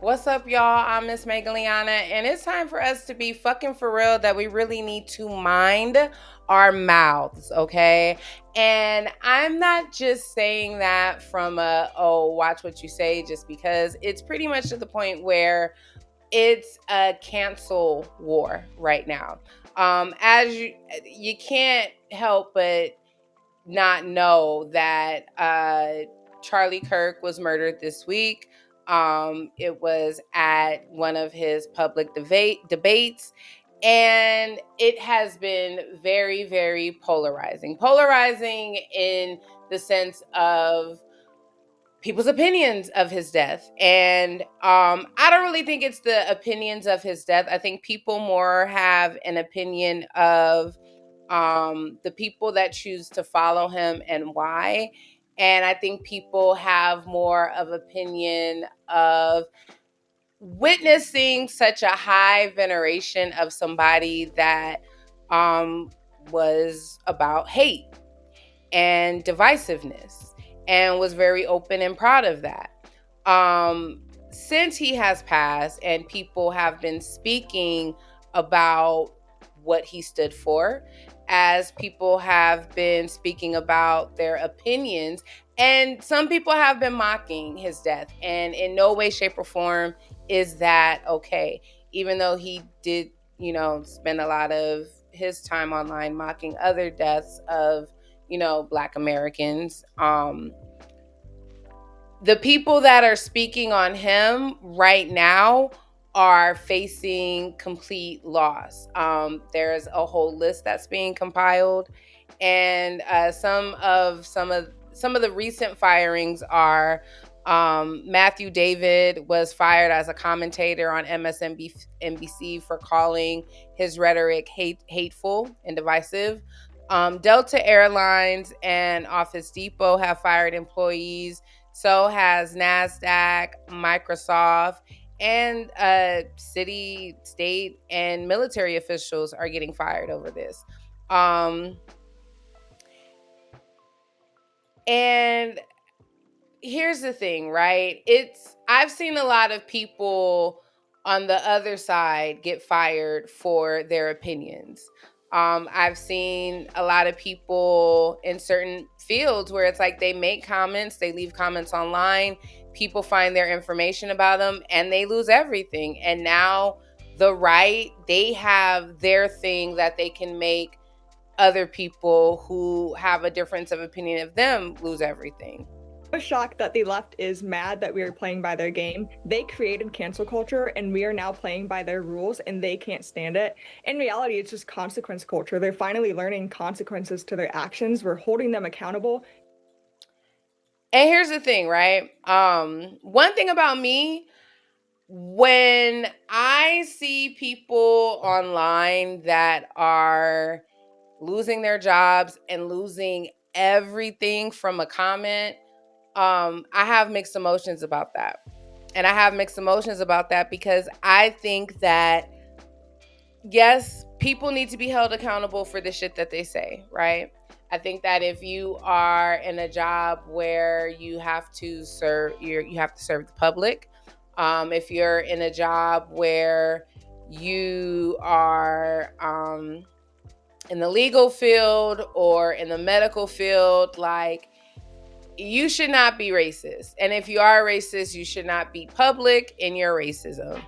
What's up, y'all? I'm Miss Liana, and it's time for us to be fucking for real that we really need to mind our mouths, okay? And I'm not just saying that from watch what you say, just because it's pretty much to the point where it's a cancel war right now. As you can't help but not know that Charlie Kirk was murdered this week. It was at one of his public debates, and it has been very, very polarizing. Polarizing in the sense of people's opinions of his death. And I don't really think it's the opinions of his death. I think people more have an opinion of the people that choose to follow him and why. And I think people have more of opinion of witnessing such a high veneration of somebody that was about hate and divisiveness and was very open and proud of that. Since he has passed and people have been speaking about what he stood for, as people have been speaking about their opinions, and some people have been mocking his death, and in no way, shape, or form is that okay. Even though he did, spend a lot of his time online mocking other deaths of Black Americans. The people that are speaking on him right now are facing complete loss. There's a whole list that's being compiled, and some of the recent firings are Matthew David was fired as a commentator on MSNBC for calling his rhetoric hateful and divisive. Delta Airlines and Office Depot have fired employees. So has NASDAQ, Microsoft, and city, state, and military officials are getting fired over this. And here's the thing, right? I've seen a lot of people on the other side get fired for their opinions. I've seen a lot of people in certain fields where it's like they make comments, they leave comments online, people find their information about them, and they lose everything. And now the right, they have their thing that they can make other people who have a difference of opinion of them lose everything. I'm shocked that the left is mad that we are playing by their game. They created cancel culture and we are now playing by their rules and they can't stand it. In reality, it's just consequence culture. They're finally learning consequences to their actions. We're holding them accountable. And here's the thing, right? One thing about me, when I see people online that are losing their jobs and losing everything from a comment, I have mixed emotions about that. And I have mixed emotions about that because I think that, yes, people need to be held accountable for the shit that they say, right? I think that if you are in a job where you have to serve, you have to serve the public. If you're in a job where you are in the legal field or in the medical field, like, you should not be racist. And if you are racist, you should not be public in your racism.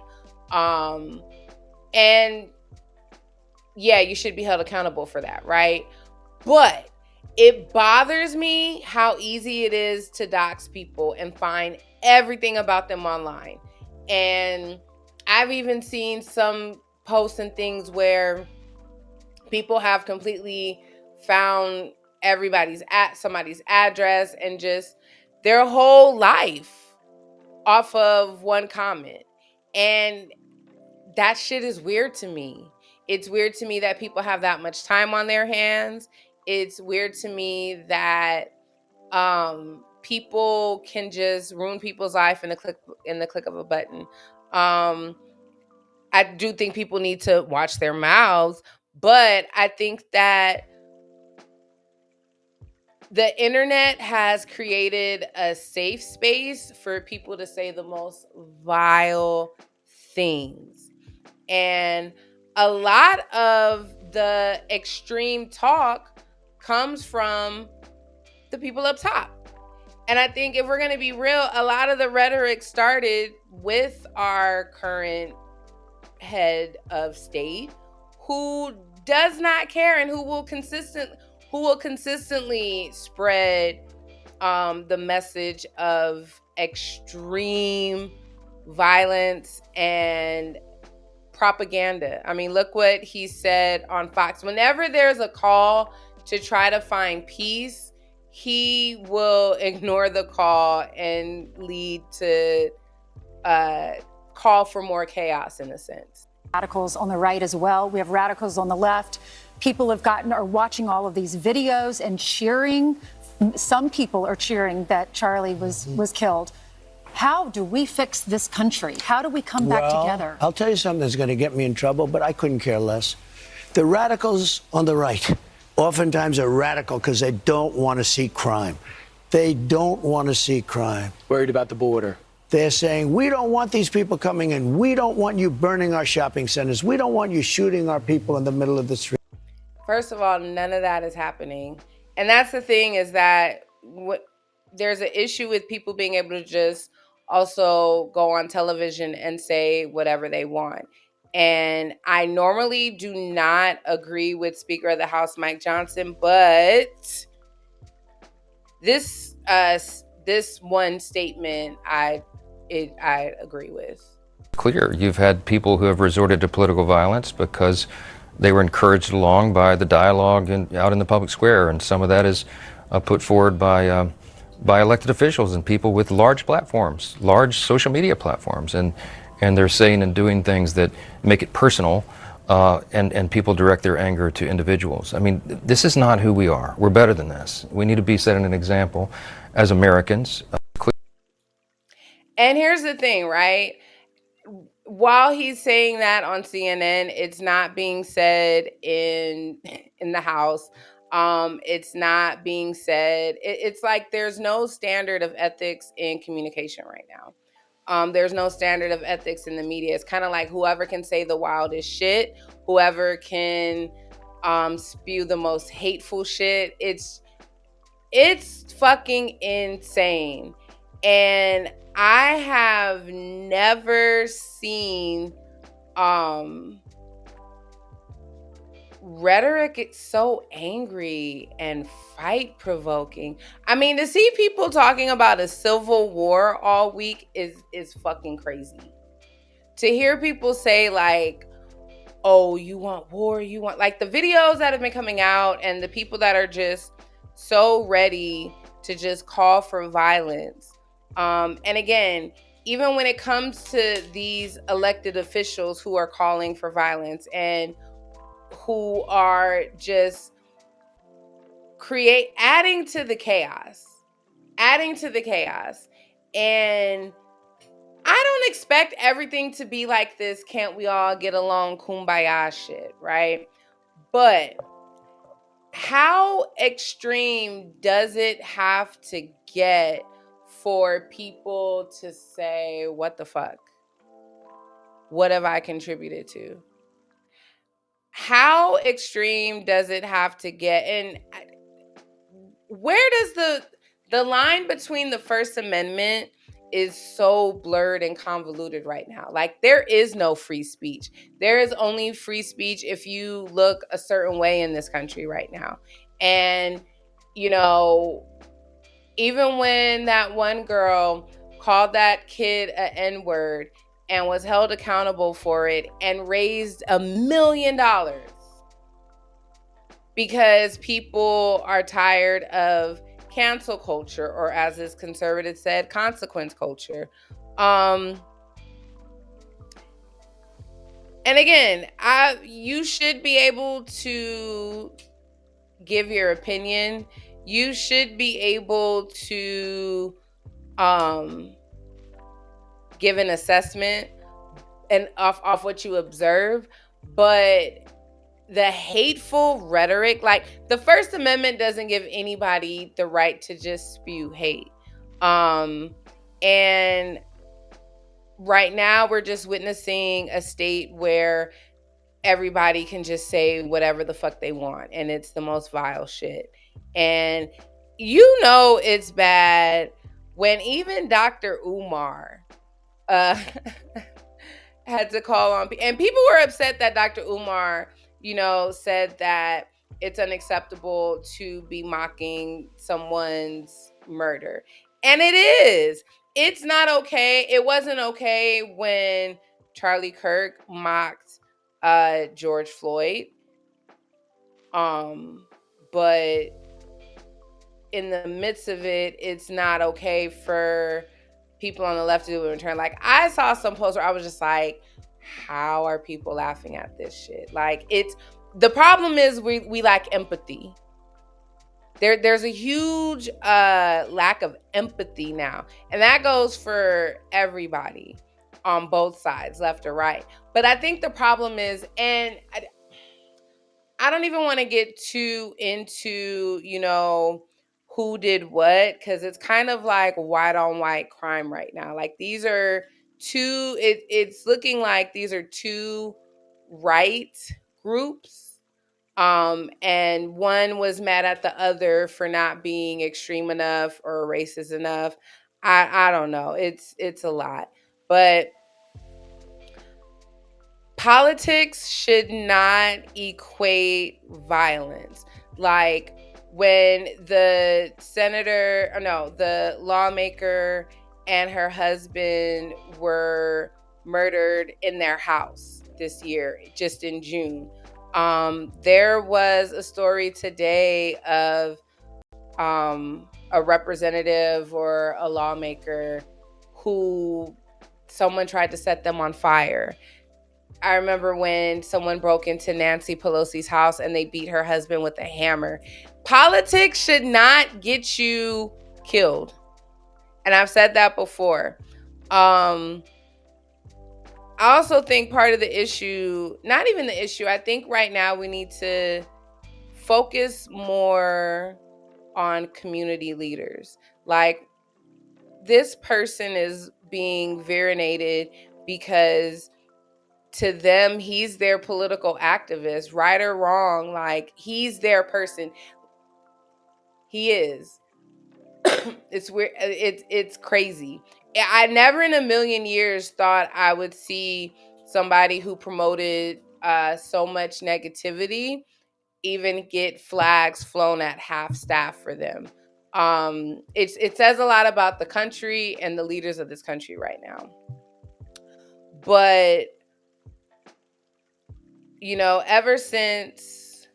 And yeah, you should be held accountable for that, right? But it bothers me how easy it is to dox people and find everything about them online. And I've even seen some posts and things where people have completely found somebody's address and just their whole life off of one comment. And that shit is weird to me. It's weird to me that people have that much time on their hands. It's weird to me that people can just ruin people's life in the click of a button. I do think people need to watch their mouths, but I think that The internet has created a safe space for people to say the most vile things. And a lot of the extreme talk comes from the people up top. And I think if we're going to be real, a lot of the rhetoric started with our current head of state, who does not care and who will consistently spread the message of extreme violence and propaganda. I mean, look what he said on Fox. Whenever there's a call to try to find peace, he will ignore the call and lead to call for more chaos, in a sense. Radicals on the right as well. We have radicals on the left. People are watching all of these videos and cheering. Some people are cheering that Charlie was killed. How do we fix this country? How do we come back together? I'll tell you something that's going to get me in trouble, but I couldn't care less. The radicals on the right oftentimes are radical because they don't want to see crime. They don't want to see crime. Worried about the border. They're saying, we don't want these people coming in. We don't want you burning our shopping centers. We don't want you shooting our people in the middle of the street. First of all, none of that is happening. And that's the thing, is that there's an issue with people being able to just also go on television and say whatever they want. And I normally do not agree with Speaker of the House Mike Johnson, but this one statement I agree with. Clear. You've had people who have resorted to political violence because they were encouraged along by the dialogue out in the public square, and some of that is put forward by elected officials and people with large platforms, large social media platforms, and they're saying and doing things that make it personal, and people direct their anger to individuals. I mean, this is not who we are. We're better than this. We need to be setting an example as Americans. And here's the thing, right? While he's saying that on CNN, it's not being said in the House. It's not being said. It's like there's no standard of ethics in communication right now. There's no standard of ethics in the media. It's kind of like whoever can say the wildest shit, whoever can spew the most hateful shit. It's fucking insane. And I have never seen rhetoric so angry and fight provoking. I mean, to see people talking about a civil war all week is fucking crazy. To hear people say like, oh, you want war, you want, like, the videos that have been coming out and the people that are just so ready to just call for violence. And again, even when it comes to these elected officials who are calling for violence and who are just adding to the chaos. And I don't expect everything to be like this can't we all get along kumbaya shit, right? But how extreme does it have to get for people to say, what the fuck? What have I contributed to? How extreme does it have to get? And where does the line between the First Amendment is so blurred and convoluted right now? Like, there is no free speech. There is only free speech if you look a certain way in this country right now. And, you know, even when that one girl called that kid an N-word and was held accountable for it and raised $1 million because people are tired of cancel culture, or as this conservative said, consequence culture. And again, you should be able to give your opinion. You should be able to give an assessment and off what you observe, but the hateful rhetoric, like the First Amendment doesn't give anybody the right to just spew hate. And right now we're just witnessing a state where everybody can just say whatever the fuck they want, and it's the most vile shit. And it's bad when even Dr. Umar had to call on, and people were upset that Dr. Umar, said that it's unacceptable to be mocking someone's murder. And it is. It's not okay. It wasn't okay when Charlie Kirk mocked George Floyd. But in the midst of it, it's not okay for people on the left to do it in turn. Like, I saw some posts where I was just like, how are people laughing at this shit? Like, the problem is we lack empathy. There's a huge lack of empathy now. And that goes for everybody on both sides, left or right. But I think the problem is, and I don't even want to get too into, who did what, because it's kind of like white on white crime right now. Like, these are it's looking like these are two right groups. And one was mad at the other for not being extreme enough or racist enough. I don't know. It's a lot. But politics should not equate violence. Like, when the lawmaker and her husband were murdered in their house this year, just in June. There was a story today of a representative or a lawmaker who someone tried to set them on fire. I remember when someone broke into Nancy Pelosi's house and they beat her husband with a hammer. Politics should not get you killed. And I've said that before. I also think part of the issue, not even the issue, I think right now we need to focus more on community leaders. Like, this person is being virinated because to them, he's their political activist, right or wrong. Like, he's their person. He is. It's weird. It's crazy. I never in a million years thought I would see somebody who promoted so much negativity even get flags flown at half staff for them. It says a lot about the country and the leaders of this country right now. But ever since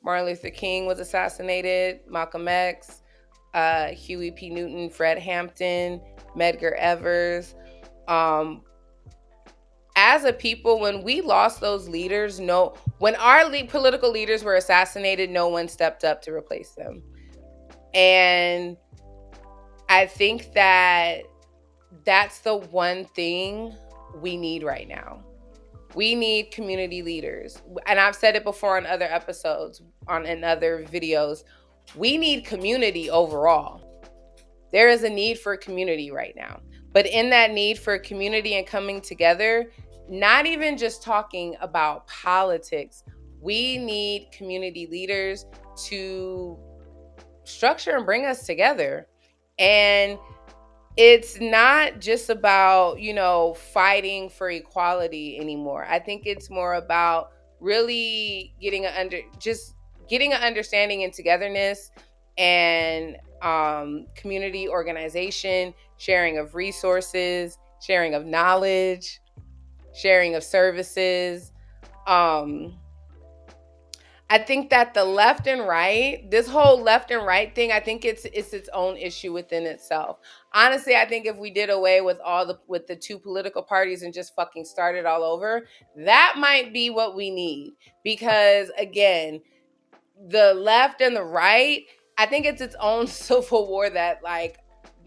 Martin Luther King was assassinated, Malcolm X, Huey P. Newton, Fred Hampton, Medgar Evers, as a people, when we lost those leaders, when our political leaders were assassinated, no one stepped up to replace them. And I think that that's the one thing we need right now. We need community leaders. And I've said it before on other episodes, in other videos. We need community overall. There is a need for community right now. But in that need for community and coming together, not even just talking about politics, we need community leaders to structure and bring us together. And it's not just about, fighting for equality anymore. I think it's more about really getting an understanding and togetherness and community organization, sharing of resources, sharing of knowledge, sharing of services. I think that the left and right, this whole left and right thing, I think it's its own issue within itself. Honestly, I think if we did away with the two political parties and just fucking started all over, that might be what we need. Because again, the left and the right, I think it's its own civil war that, like,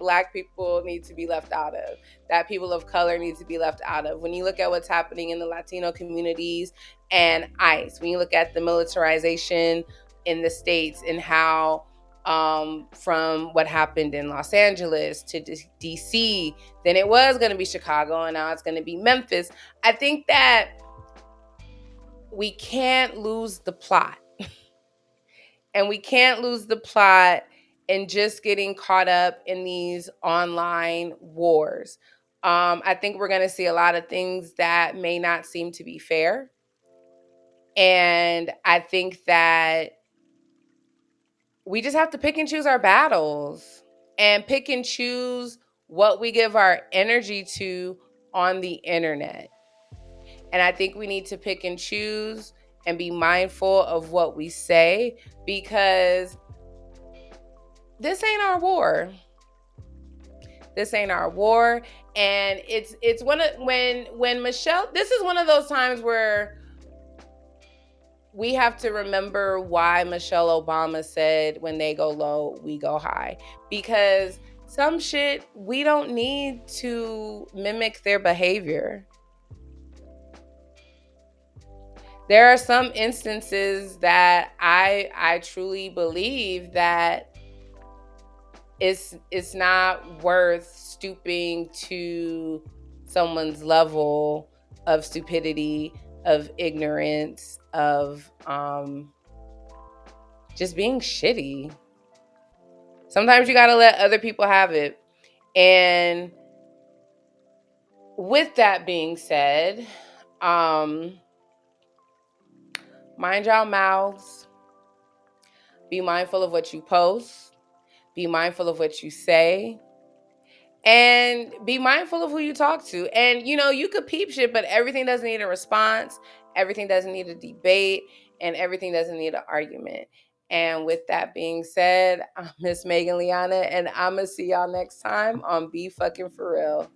Black people need to be left out of, that people of color need to be left out of. When you look at what's happening in the Latino communities and ICE, when you look at the militarization in the States and how from what happened in Los Angeles to DC, then it was going to be Chicago, and now it's going to be Memphis. I think that we can't lose the plot. And we can't lose the plot in just getting caught up in these online wars. I think we're going to see a lot of things that may not seem to be fair. And I think that we just have to pick and choose our battles and pick and choose what we give our energy to on the internet. And I think we need to pick and choose and be mindful of what we say, because this ain't our war. This ain't our war. And it's one of when Michelle, this is one of those times where we have to remember why Michelle Obama said, when they go low, we go high. Because some shit, we don't need to mimic their behavior. There are some instances that I truly believe that it's not worth stooping to someone's level of stupidity, of ignorance, of just being shitty. Sometimes you gotta let other people have it. And with that being said, mind y'all mouths. Be mindful of what you post. Be mindful of what you say. And be mindful of who you talk to. And, you could peep shit, but everything doesn't need a response. Everything doesn't need a debate. And everything doesn't need an argument. And with that being said, I'm Miss Megan Liana, and I'm going to see y'all next time on Be Fucking For Real.